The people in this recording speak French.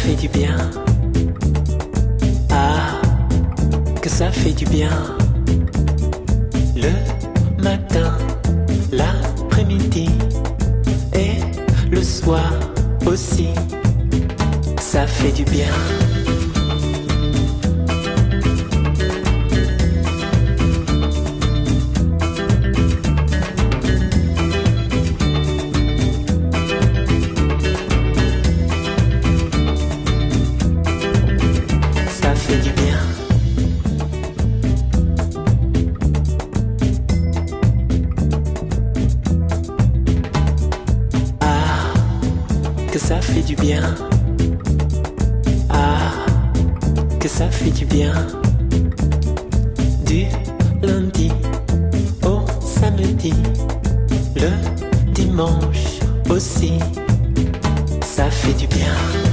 fait du bien. Ah, que ça fait du bien. Le matin, l'après-midi et le soir aussi, ça fait du bien. Ça fait du bien. Ah, que ça fait du bien. Ah, que ça fait du bien. Du lundi au samedi, le dimanche aussi, ça fait du bien.